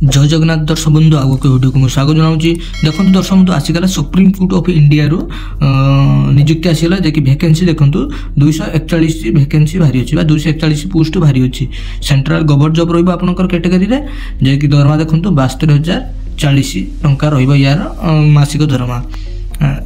जय जगन्नाथ दर्शक बंधु आगे भिडियो को मुझे स्वागत जनाऊँगी। देखो दर्शक बंधु आसीगला सुप्रीम कोर्ट ऑफ इंडिया रू नियुक्ति आसीगला जैकि वैकेंसी देखो 241 वैकेंसी बाहरी अच्छी 241 पोस्ट बाहरी अच्छी सेंट्रल गवर्नमेंट जॉब रही आपंकर कैटेगरी में जैकि दरमा देखो 72,040 टंका यार मासिक दरमा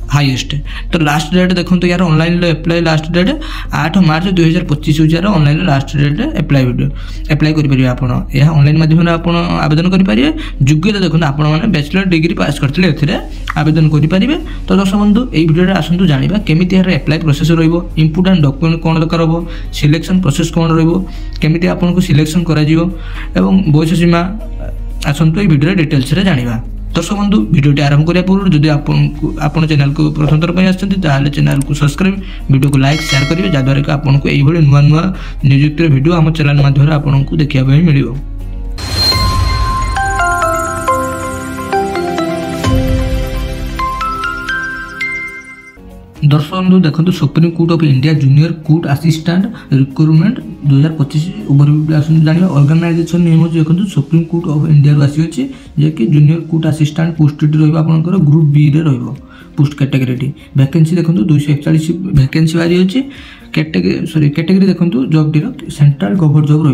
हाईएस्ट। तो लास्ट डेट देखो यार ऑनलाइन एप्लाई लास्ट डेट 8 मार्च 2025 हूँ यार ऑनलाइन लास्ट डेट एप्लाई करेंगे आप ऑनलाइन माध्यम आप आवेदन करेंगे। योग्यता देखो आपने बैचलर डिग्री पास करते आवेदन करेंगे। तो दर्शक बंधु यही भिडियो आसतु जाना केमी यार एप्लाई प्रोसेस इंपोर्टाट डॉक्यूमेंट कौन दरकार हम सिलेक्शन प्रोसेस कौन रमी आपको सिलेक्शन कर बयस सीमा आसतु ये भिडियो डिटेल्स जाना। दर्शक बंधु भिडियोटी आरंभ करने पूर्व जदि आप चैनल को प्रथम थर पर आसते चैनल को सब्सक्राइब वीडियो को लाइक शेयर करेंगे जहाँद्वारा कि आपको यही नुआ नुआ नियुक्तिर वीडियो आम चैनल माध्यम आपको देखा मिल। दर्शक बंधु देखो supreme court of India junior court assistant recruitment 2025 overview आस जाना। ऑर्गेनाइजेशन नेम देखो सुप्रीम कोर्ट ऑफ इंडिया आसी जे जूनियर कोर्ट असिस्टेंट पोस्ट रहा ग्रुप बी रे पोस्ट कैटेगरी वैकेंसी देखो 241 वैकेंसी बाहरी अच्छी कैटेगरी देखो जॉब टी सेंट्रल गवर्नमेंट जॉब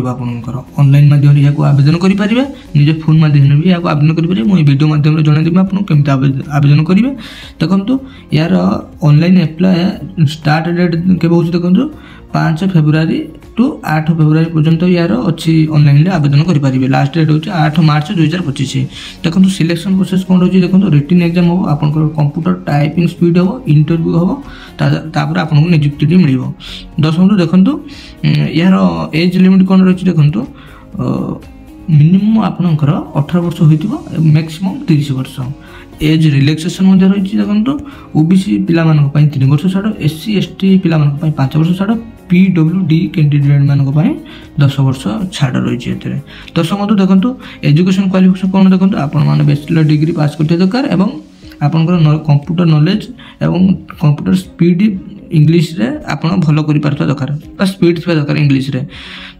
रहा ऑनलाइन माध्यम यहाँ आवेदन करेंगे निज फोन माध्यम भी यहाँ आवेदन करेंगे। मुझे वीडियो माध्यम जनईदेवी आपको केमी आवेदन करेंगे। देखो यार ऑनलाइन एप्लाई स्टार्ट डेट के देखो 5 फेब्रुआरी टू 8 फेब्रुआरी पर्यंत यार अच्छी ऑनलाइन आवेदन करेंगे। लास्ट डेट होची 8 मार्च 2025। देखो सिलेक्शन प्रोसेस कौन रही देखो रिटन एग्जाम हम आप कंप्यूटर टाइपिंग स्पीड हम इंटरव्यू हम तापर आपको नियुक्ति मिल। दर्शक बंधु देखो यार एज लिमिट कौन रही देखो मिनिमम आपंकर 18 वर्ष हो मैक्सिमम 30 वर्ष। एज रिलैक्सेशन रही देखो ओबीसी पिला 3 वर्ष छाड़ एससी एसटी पिला 5 वर्ष छाड़ पीडब्ल्यूडी कैंडिडेट मानक 10 वर्ष छाड़ रही। दर्शक बंधु देखो एजुकेशन क्वालिफिकेशन कौन देखो आप बैचलर डिग्री पास करते दरकार आपंकर कंप्यूटर नॉलेज एवं कंप्यूटर स्पीड इंग्लिश रे आप भल कर दरकार स्पीड थी दरकार इंग्लिश रे।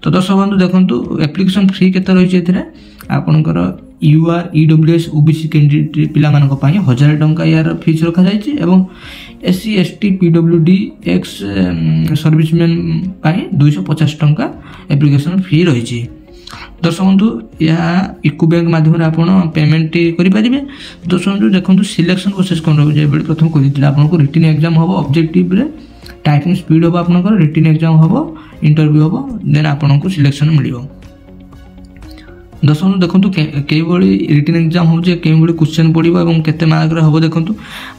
तो दर्शक बंधु देखो एप्लिकेशन फी केते रही आपंकर यूआर ईडब्ल्यूएस ओबीसी कैंडिडेट पिला 1000 टंका यार फीस रखा जाए SC ST PWD ex serviceman 250 टंका एप्लिकेशन फी रही। दर्शक बंधु यहाँ इको बैंक माध्यम आप पेमेंट करेंगे। दर्शक बंधु देखो सिलेक्शन प्रोसेस कौन रही प्रथम कही आपको रिटन एग्जाम हम ऑब्जेक्टिव रे टाइपिंग स्पीड हम आपंकर रिटन एग्जाम हम इंटरव्यू हम देन आपको सिलेक्शन मिल। दर्शक बंधु देखो कई रिटन एग्जाम हो कई क्वेश्चन पड़ो और केते मार्क हम देखो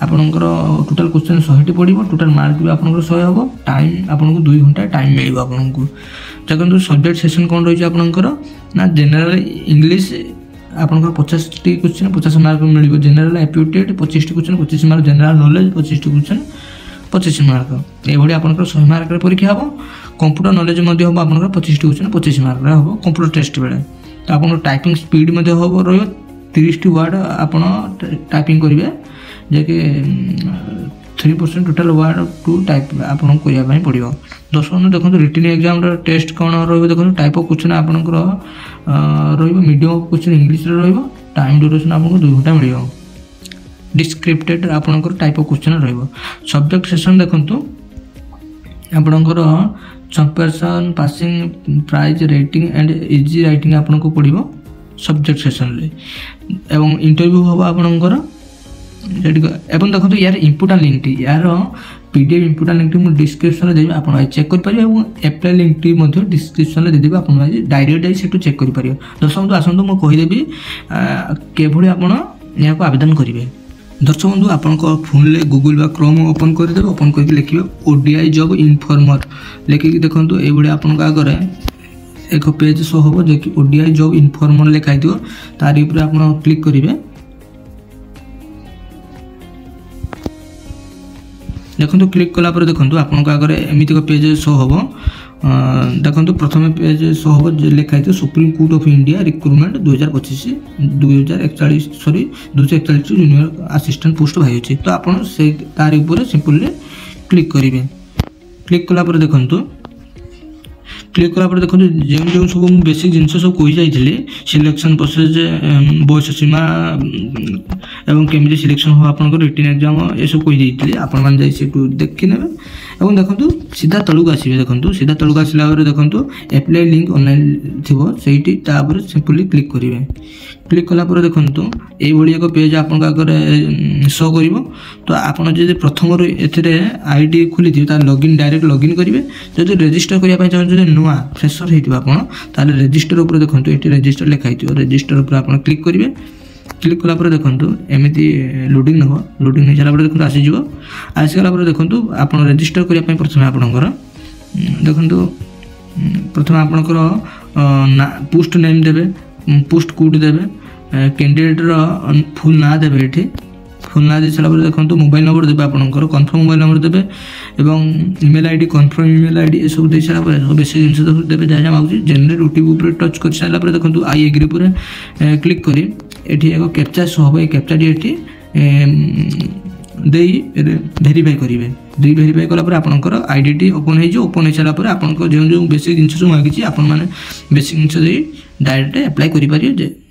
आपंकर टोटाल क्वेश्चन 100 पड़ो टोटाल मार्क भी आपंकर 100 हम टाइम आपको 2 घंटा टाइम मिल। आपको देखो सब्जेक्ट सेक्शन कौन रही आपंकर ना जनरल इंग्लिश आपंकर 50 क्वेश्चन 50 मार्क मिल। General aptitude 25 question 25 mark general knowledge 25 question 25 mark ये आपंकर 100 मार्क परीक्षा हम। कंप्यूटर नॉलेज हम आपंकर 25 क्वेश्चन 25 मार्क हम कंप्यूटर टेस्ट बेले। तो आप टाइपिंग स्पीड हम रही 30 वर्ड आप टाइपिंग करेंगे जैकि 3% टोटाल वर्ड टू टाइप आपको करने पड़ो। दर्शक बंधु देखो रिटन एग्जाम टेस्ट कौन रही देखो टाइप ऑफ क्वेश्चन आपंकर medium of question English time duration आपको 2 घंटा मिल। डिस्क्रिप्टेड आपंकर टाइप ऑफ क्वेश्चन रही। सब्जेक्ट सेक्शन देखो आपंकर comparison passing price rating and easy writing आपको पड़ो सब्जेक्ट सेक्शन रे एवं इंटरव्यू हम आपंकर एवं देखो यार इंपोर्टाट लिंक यार पीडीएफ इंपोर्टाट लिंक मुझे डिस्क्रिप्शन देवी आप चेक करेंगे और एप्लाई लिंक डिस्क्रिप्शन देदेवी आप डायरेक्ट जाइए चेक करेंगे। दर्शक बंधु आसतु मुझे कहीदेवी किभली आप आवेदन करेंगे। दर्शक बंधु आपण फोन ले गूगल बा क्रोम ओपन करदे ओपन करके लिखिए ओडीआई जॉब इनफॉर्मर लिखिक देखो ये आपन आगे एक पेज शो हम जो कि ओडीआई जॉब इनफॉर्मर लिखाई थो तार ऊपर आप क्लिक करेंगे। देखो क्लिक कलापर देखो आपन आगे एमती पेज शो हम। देखो प्रथम पेज शो हम लिखाई supreme court of India recruitment 2025 241 junior assistant post बाहरी अच्छी। तो आप तार ऊपर सिंपल क्लिक करेंगे। क्लिक कलापर देखो क्लिक कला देखो जो सब बेसिक जिनस सब कही जाइए सिलेक्शन प्रोसेस बयस सीमा एवं केमी सिलेक्शन हो आप रिटन एग्जाम ये सब कही जाइए आपण मैंने देखी ने और देखो सीधा तलू आसवे देखो सीधा तलू आसला देखो एप्लाई लिंक ऑनलाइन थी से सिंपली क्लिक करेंगे क्लिक कला देखो ये एक पेज आप शो कर तो आपड़ जब प्रथम आईडी खोली थी लॉगिन डायरेक्ट लॉगिन करेंगे जो रजिस्टर करने चाहिए नुआ फ्रेशर होता रजिस्टर उपर देखो ये रजिस्टर लिखाई रजिस्टर उपर आप क्लिक करेंगे क्लिक कला देखो एमती लोडिंग नब लोडिंग हो सारा देखो आसीज आसगला देखो आप रजिस्टर करने प्रथम आपणकर देखो प्रथम आपणकर पोस्ट नेम देवे पोस्ट कोड देवे कैंडिडेटर फुल ना देवे ये फुल ना दे सारापर देखो मोबाइल नंबर देवे आपंकर कन्फर्म मोबाइल नंबर देवे एवं email ID confirm email ID ये सब दे सारापर बेस जिन देवे जहाँ जहाँ मांगे जेनेरेट ओटीपी उपर टच कर सारापर देखो आई एग्री पर क्लिक करी एठी एक कैप्चा शो हम ये कैप्चाटी ये भेरीफाई करेंगे भेरीफाई कलापर आपंकर आईडी ओपन ओपन हो सारापर आप जो बेसिक जिन सब मांगी आपण मैंने बेसिक जिन डायरेक्ट एप्लाई करेंगे